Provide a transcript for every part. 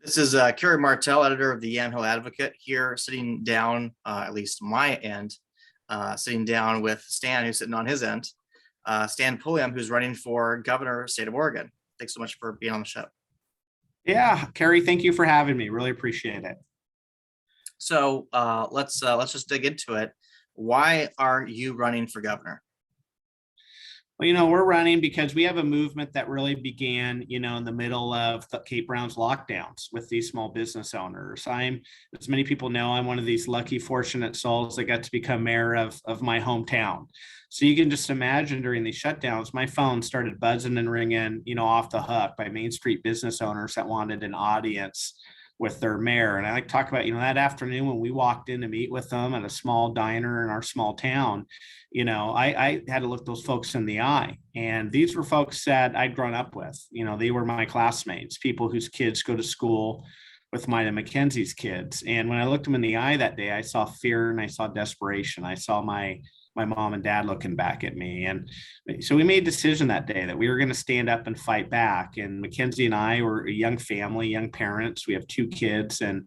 This is Kerry Martell, editor of the Yamhill Advocate, here sitting down, at least my end, sitting down with Stan, who's sitting on his end, Stan Pulliam, who's running for governor of the state of Oregon. Thanks so much for being on the show. Yeah, Kerry, thank you for having me. Really appreciate it. So let's just dig into it. Why are you running for governor? Well, we're running because we have a movement that really began, in the middle of Kate Brown's lockdowns with these small business owners. As many people know, I'm one of these lucky, fortunate souls that got to become mayor of my hometown. So you can just imagine during these shutdowns, my phone started buzzing and ringing, off the hook by Main Street business owners that wanted an audience with their mayor. And I like to talk about, that afternoon when we walked in to meet with them at a small diner in our small town, I had to look those folks in the eye. And these were folks that I'd grown up with. They were my classmates, people whose kids go to school with mine and Mackenzie's kids. And when I looked them in the eye that day, I saw fear and I saw desperation. I saw my mom and dad looking back at me. And so we made a decision that day that we were going to stand up and fight back. And Mackenzie and I were a young family, young parents. We have two kids in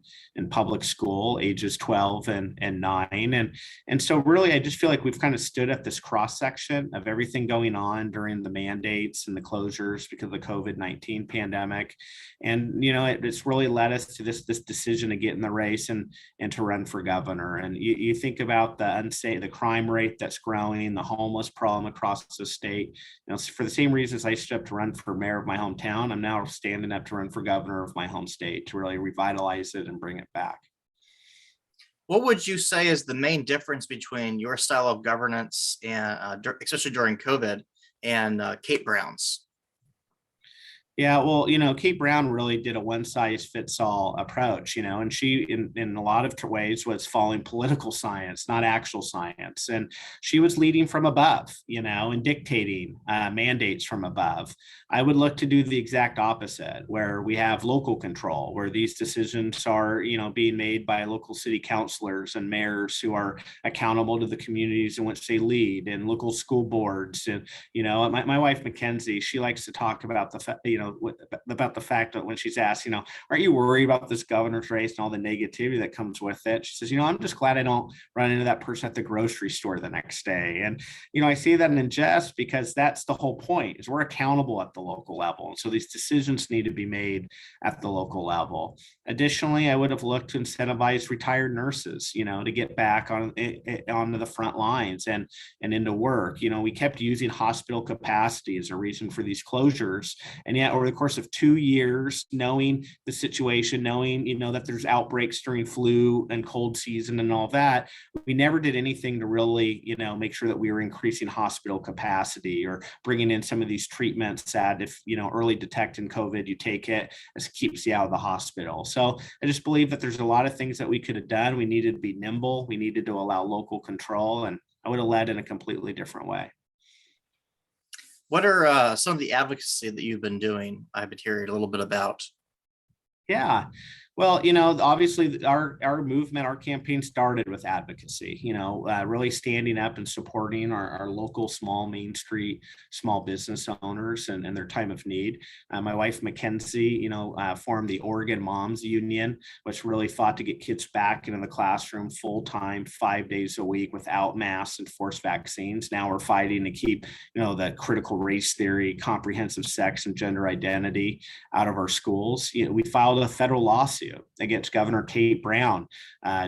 public school, ages 12 and 9. And so really, I just feel like we've kind of stood at this cross section of everything going on during the mandates and the closures because of the COVID-19 pandemic. And, it's really led us to this decision to get in the race and to run for governor. And you think about the crime rate that's growing, the homeless problem across the state. For the same reasons I stood up to run for mayor of my hometown, I'm now standing up to run for governor of my home state to really revitalize it and bring it back. What would you say is the main difference between your style of governance and especially during COVID and Kate Brown's? Yeah, well, Kate Brown really did a one size fits all approach, and she, in a lot of ways, was following political science, not actual science. And she was leading from above, and dictating mandates from above. I would look to do the exact opposite, where we have local control, where these decisions are, being made by local city councilors and mayors who are accountable to the communities in which they lead, and local school boards. And, my wife, Mackenzie, she likes to talk about about the fact that when she's asked, aren't you worried about this governor's race and all the negativity that comes with it? She says, I'm just glad I don't run into that person at the grocery store the next day. And, I say that in jest because that's the whole point, is we're accountable at the local level. And so these decisions need to be made at the local level. Additionally, I would have looked to incentivize retired nurses, to get back onto the front lines and into work. We kept using hospital capacity as a reason for these closures. And yet over the course of 2 years, knowing the situation, knowing, that there's outbreaks during flu and cold season and all that, we never did anything to really, make sure that we were increasing hospital capacity or bringing in some of these treatments that if, early detecting COVID, you take it, it keeps you out of the hospital. So I just believe that there's a lot of things that we could have done. We needed to be nimble. We needed to allow local control, and I would have led in a completely different way. What are some of the advocacy that you've been doing? I've been hearing a little bit about. Yeah. Well, obviously our movement, our campaign started with advocacy, really standing up and supporting our local small Main Street small business owners and their time of need. My wife, Mackenzie, formed the Oregon Moms Union, which really fought to get kids back into the classroom full time, 5 days a week without masks and forced vaccines. Now we're fighting to keep, the critical race theory, comprehensive sex and gender identity out of our schools. We filed a federal lawsuit against Governor Kate Brown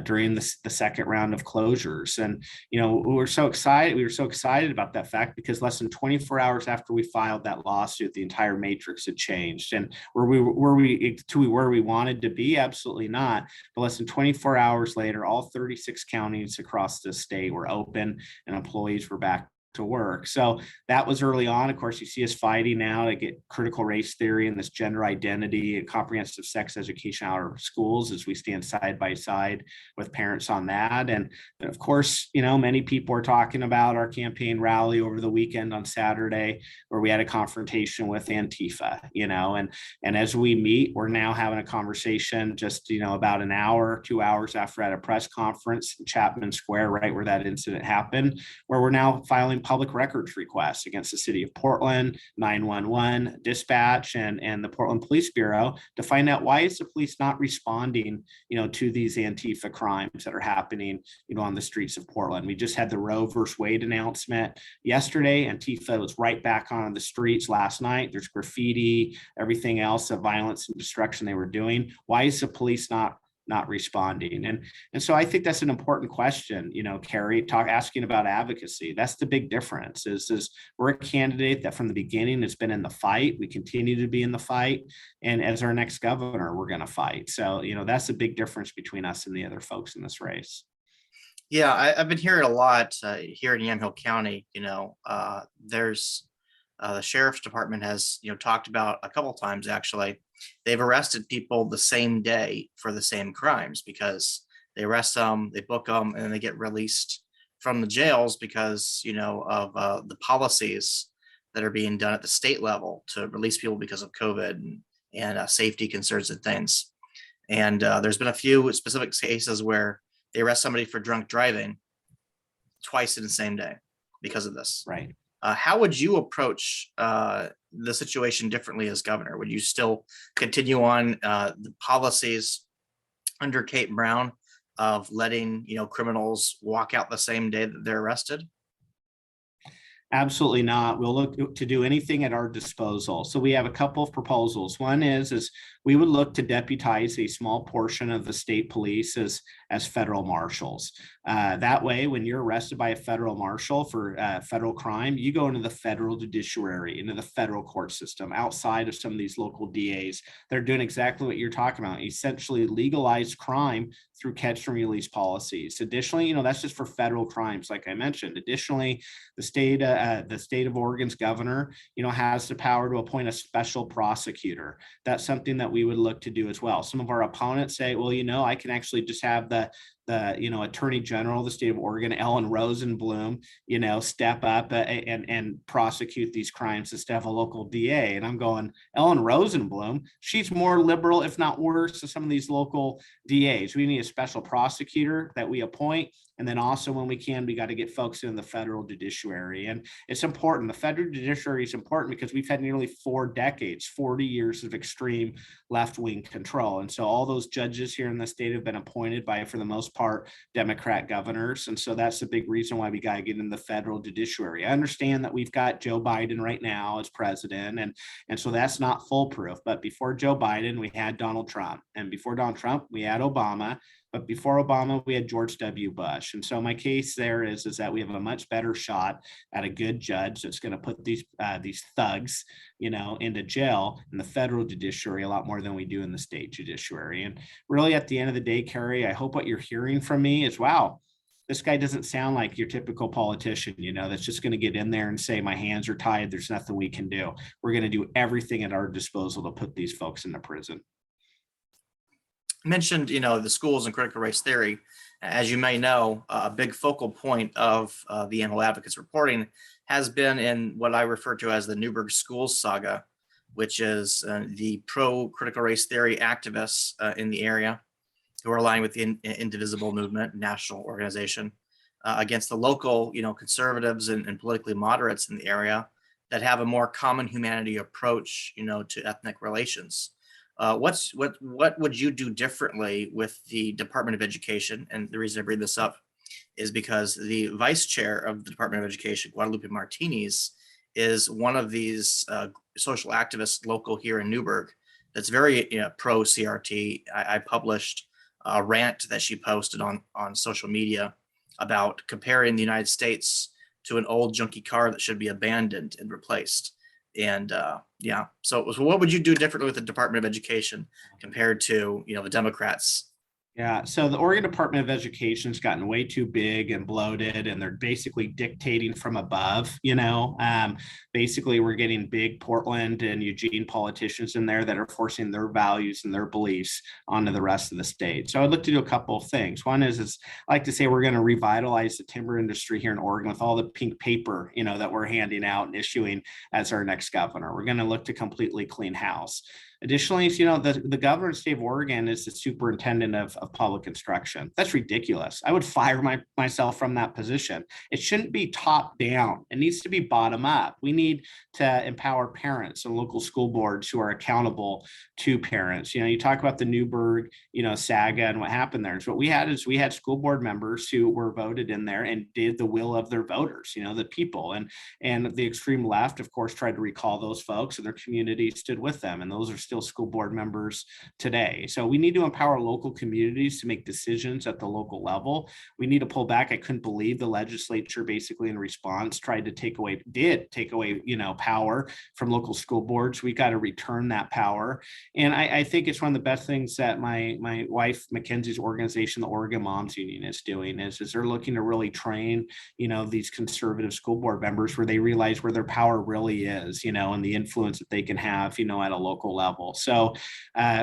during the second round of closures. And, we were so excited about that fact because less than 24 hours after we filed that lawsuit, the entire matrix had changed. And were we where we wanted to be? Absolutely not. But less than 24 hours later, all 36 counties across the state were open and employees were back to work. So that was early on. Of course, you see us fighting now to get critical race theory and this gender identity and comprehensive sex education out of schools as we stand side by side with parents on that. And of course, many people are talking about our campaign rally over the weekend on Saturday, where we had a confrontation with Antifa, and as we meet, we're now having a conversation just, about an hour, 2 hours after at a press conference in Chapman Square, right where that incident happened, where we're now filing public records requests against the city of Portland, 911, dispatch, and the Portland Police Bureau to find out why is the police not responding, to these Antifa crimes that are happening, on the streets of Portland. We just had the Roe versus Wade announcement yesterday. Antifa was right back on the streets last night. There's graffiti, everything else, the violence and destruction they were doing. Why is the police not responding? And so I think that's an important question, Carrie, asking about advocacy. That's the big difference is we're a candidate that from the beginning has been in the fight. We continue to be in the fight. And as our next governor, we're going to fight. So, that's the big difference between us and the other folks in this race. Yeah, I've been hearing a lot here in Yamhill County. There's the sheriff's department has talked about a couple times actually. They've arrested people the same day for the same crimes because they arrest them, they book them, and then they get released from the jails because of the policies that are being done at the state level to release people because of COVID and safety concerns and things. And there's been a few specific cases where they arrest somebody for drunk driving twice in the same day because of this. Right. How would you approach the situation differently as governor? Would you still continue on the policies under Kate Brown of letting criminals walk out the same day that they're arrested? Absolutely not. We'll look to do anything at our disposal. So we have a couple of proposals. One is we would look to deputize a small portion of the state police as federal marshals. That way, when you're arrested by a federal marshal for federal crime, you go into the federal judiciary, into the federal court system, outside of some of these local DAs. They're doing exactly what you're talking about, essentially legalized crime through catch and release policies. Additionally, that's just for federal crimes, like I mentioned. Additionally, the state of Oregon's governor, has the power to appoint a special prosecutor. That's something that we would look to do as well. Some of our opponents say, well, I can actually just have the Attorney General of the state of Oregon, Ellen Rosenblum, step up and prosecute these crimes instead of a local DA. And I'm going, Ellen Rosenblum, she's more liberal, if not worse, than some of these local DAs. We need a special prosecutor that we appoint. And then also when we got to get folks in the federal judiciary. And it's important. The federal judiciary is important because we've had nearly 4 decades, 40 years of extreme left-wing control. And so all those judges here in the state have been appointed by, for the most part, Democrat governors. And so that's the big reason why we got to get in the federal judiciary. I understand that we've got Joe Biden right now as president. And so that's not foolproof. But before Joe Biden, we had Donald Trump. And before Donald Trump, we had Obama. But before Obama, we had George W. Bush. And so my case there is that we have a much better shot at a good judge that's going to put these thugs, into jail in the federal judiciary a lot more than we do in the state judiciary. And really, at the end of the day, Carrie, I hope what you're hearing from me is, wow, this guy doesn't sound like your typical politician, that's just going to get in there and say, my hands are tied. There's nothing we can do. We're going to do everything at our disposal to put these folks into prison. Mentioned, the schools and critical race theory. As you may know, a big focal point of the Yamhill Advocates reporting has been in what I refer to as the Newburgh Schools saga, which is the pro-critical race theory activists in the area who are aligned with the Indivisible movement, national organization, against the local, conservatives and politically moderates in the area that have a more common humanity approach, to ethnic relations. What would you do differently with the Department of Education? And the reason I bring this up is because the vice chair of the Department of Education, Guadalupe Martinez, is one of these social activists local here in Newburgh that's very pro CRT. I published a rant that she posted on social media about comparing the United States to an old junky car that should be abandoned and replaced. And so what would you do differently with the Department of Education compared to the Democrats? Yeah, so the Oregon Department of Education has gotten way too big and bloated, and they're basically dictating from above. basically we're getting big Portland and Eugene politicians in there that are forcing their values and their beliefs onto the rest of the state. So I'd look to do a couple of things. One is I like to say we're going to revitalize the timber industry here in Oregon with all the pink paper, that we're handing out and issuing as our next governor. We're going to look to completely clean house. Additionally, the governor of the state of Oregon is the superintendent of public instruction. That's ridiculous. I would fire myself from that position. It shouldn't be top down. It needs to be bottom up. We need to empower parents and local school boards who are accountable to parents. You talk about the Newburgh, saga and what happened there. So what we had school board members who were voted in there and did the will of their voters, the people. And the extreme left, of course, tried to recall those folks, and their community stood with them. And those are still school board members today. So we need to empower local communities to make decisions at the local level. We need to pull back. I couldn't believe the legislature basically in response tried to take away power from local school boards. We got to return that power. And I think it's one of the best things that my wife Mackenzie's organization, the Oregon Moms Union, is doing is they're looking to really train, these conservative school board members where they realize where their power really is, and the influence that they can have, at a local level. So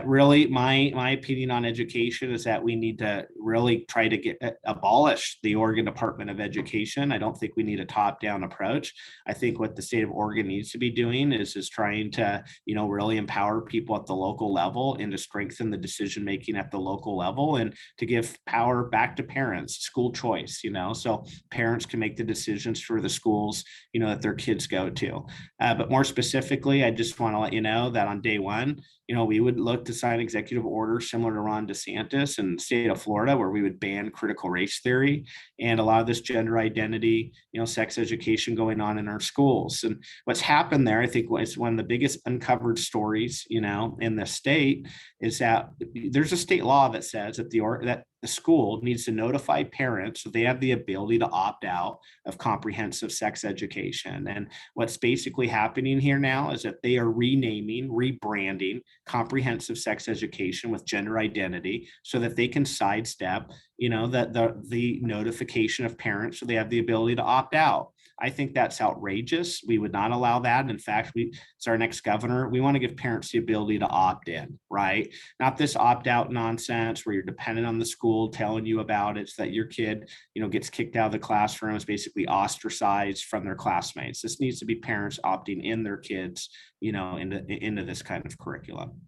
really my opinion on education is that we need to really try to abolish the Oregon Department of Education. I don't think we need a top-down approach. I think what the state of Oregon needs to be doing is trying to, really empower people at the local level and to strengthen the decision-making at the local level and to give power back to parents, school choice, so parents can make the decisions for the schools, that their kids go to. But more specifically, I just want to let you know that on day one, we would look to sign executive orders similar to Ron DeSantis in the state of Florida, where we would ban critical race theory and a lot of this gender identity, sex education going on in our schools. And what's happened there, I think, is one of the biggest uncovered stories, in the state is that there's a state law that says that the school needs to notify parents so they have the ability to opt out of comprehensive sex education. And what's basically happening here now is that they are rebranding comprehensive sex education with gender identity so that they can sidestep, the notification of parents so they have the ability to opt out. I think that's outrageous. We would not allow that. In fact, it's our next governor. We want to give parents the ability to opt in, right? Not this opt out nonsense where you're dependent on the school telling you about it so that your kid, gets kicked out of the classroom, is basically ostracized from their classmates. This needs to be parents opting in their kids, into this kind of curriculum.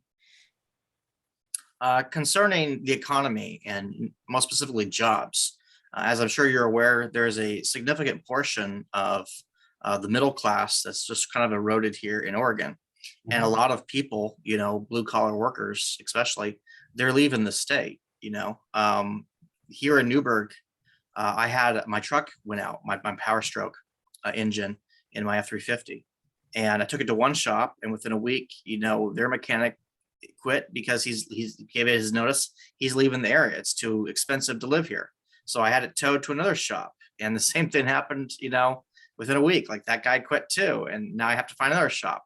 Concerning the economy and more specifically jobs, as I'm sure you're aware, there's a significant portion of the middle class that's just kind of eroded here in Oregon. And a lot of people, blue collar workers, especially, they're leaving the state. Here in Newburgh, I had my truck went out, my Power Stroke engine in my F-350. And I took it to one shop, and within a week, their mechanic quit because he's gave it his notice. He's leaving the area. It's too expensive to live here. So I had it towed to another shop, and the same thing happened, within a week. Like that guy quit too, and now I have to find another shop.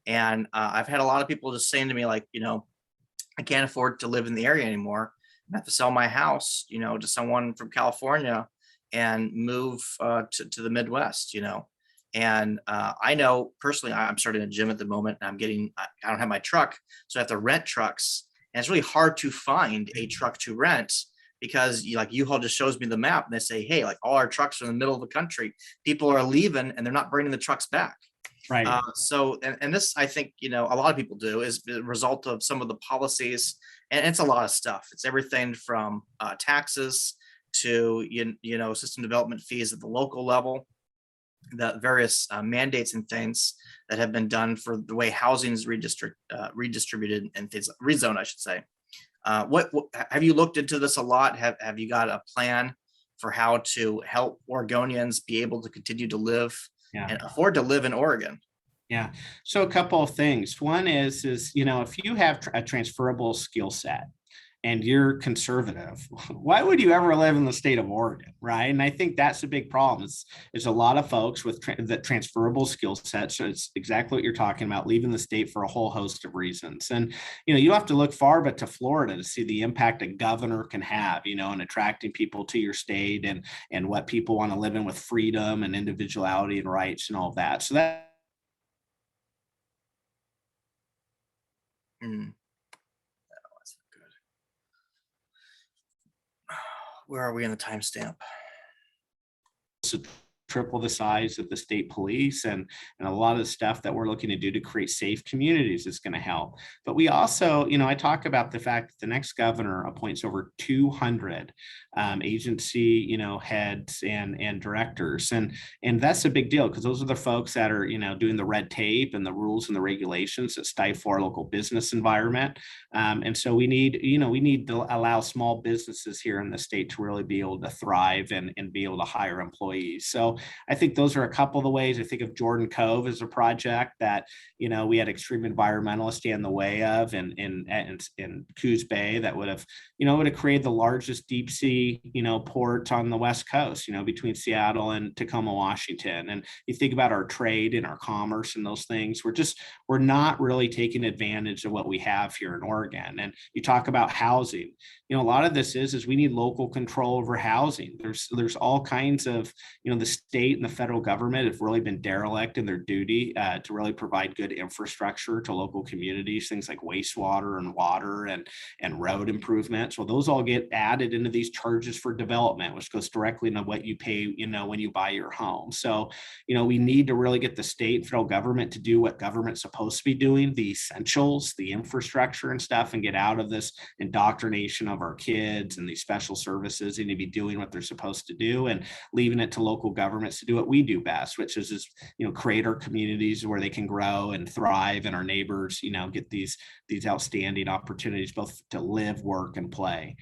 And I've had a lot of people just saying to me, like, I can't afford to live in the area anymore. I have to sell my house, to someone from California and move to the Midwest, And I know personally, I'm starting a gym at the moment, and I don't have my truck, so I have to rent trucks. And it's really hard to find a truck to rent because U-Haul just shows me the map and they say, hey, like all our trucks are in the middle of the country. People are leaving and they're not bringing the trucks back. Right. So this, I think, a lot of people do is the result of some of the policies, and it's a lot of stuff. It's everything from taxes to, system development fees at the local level, the various mandates and things that have been done for the way housing is redistributed and things, rezone, I should say. What have you looked into this a lot? Have you got a plan for how to help Oregonians be able to continue to live and afford to live in Oregon? Yeah. So a couple of things. One is, if you have a transferable skill set and you're conservative, why would you ever live in the state of Oregon, right? And I think that's a big problem. It's a lot of folks with that transferable skill set. So it's exactly what you're talking about, leaving the state for a whole host of reasons. And, you don't have to look far but to Florida to see the impact a governor can have, in attracting people to your state and what people want to live in with freedom and individuality and rights and all of that. So Hmm. No, that's not good. Where are we in the timestamp? Triple the size of the state police, and a lot of the stuff that we're looking to do to create safe communities is going to help. But we also, I talk about the fact that the next governor appoints over 200 agency, heads and directors, and that's a big deal, because those are the folks that are, doing the red tape and the rules and the regulations that stifle our local business environment. And so we need to allow small businesses here in the state to really be able to thrive and be able to hire employees. So I think those are a couple of the ways. I think of Jordan Cove as a project that, we had extreme environmentalists stand in the way of in Coos Bay that would have created the largest deep sea, port on the West Coast, between Seattle and Tacoma, Washington. And you think about our trade and our commerce and those things, we're not really taking advantage of what we have here in Oregon. And you talk about housing, a lot of this is we need local control over housing. There's all kinds of, the state and the federal government have really been derelict in their duty to really provide good infrastructure to local communities, things like wastewater and water and road improvements. Well, those all get added into these charges for development, which goes directly into what you pay, when you buy your home. So, we need to really get the state and federal government to do what government's supposed to be doing, the essentials, the infrastructure and stuff, and get out of this indoctrination of our kids and these special services. They need to be doing what they're supposed to do and leaving it to local governments to do what we do best, which is create our communities where they can grow and thrive, and our neighbors, get these outstanding opportunities both to live, work, and play.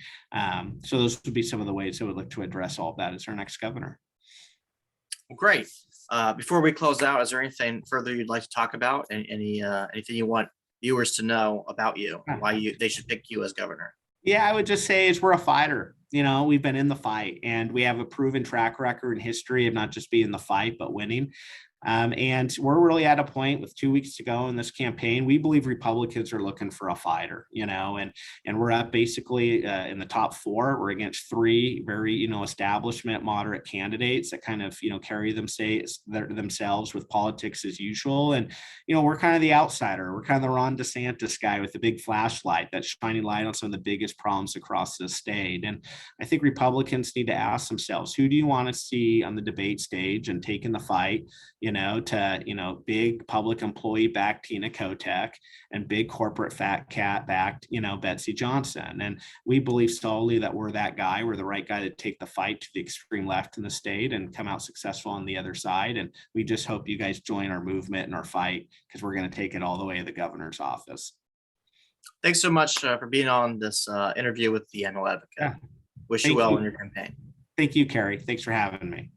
So those would be some of the ways I would look to address all of that as our next governor. Well, great. Before we close out, is there anything further you'd like to talk about? Anything you want viewers to know about you, why they should pick you as governor? Yeah, I would just say is we're a fighter. We've been in the fight, and we have a proven track record and history of not just being in the fight, but winning. And we're really at a point with 2 weeks to go in this campaign. We believe Republicans are looking for a fighter, and we're up basically in the top four. We're against three very, establishment moderate candidates that kind of, carry themselves with politics as usual. And, we're kind of the outsider. We're kind of the Ron DeSantis guy with the big flashlight that's shining light on some of the biggest problems across the state. And I think Republicans need to ask themselves, who do you want to see on the debate stage and taking the fight? To big public employee backed Tina Kotek and big corporate fat cat backed, Betsy Johnson. And we believe solely that we're that guy. We're the right guy to take the fight to the extreme left in the state and come out successful on the other side. And we just hope you guys join our movement and our fight, because we're going to take it all the way to the governor's office. Thanks so much for being on this interview with the Yamhill Advocate. Yeah. Wish you well in your campaign. Thank you, Carrie. Thanks for having me.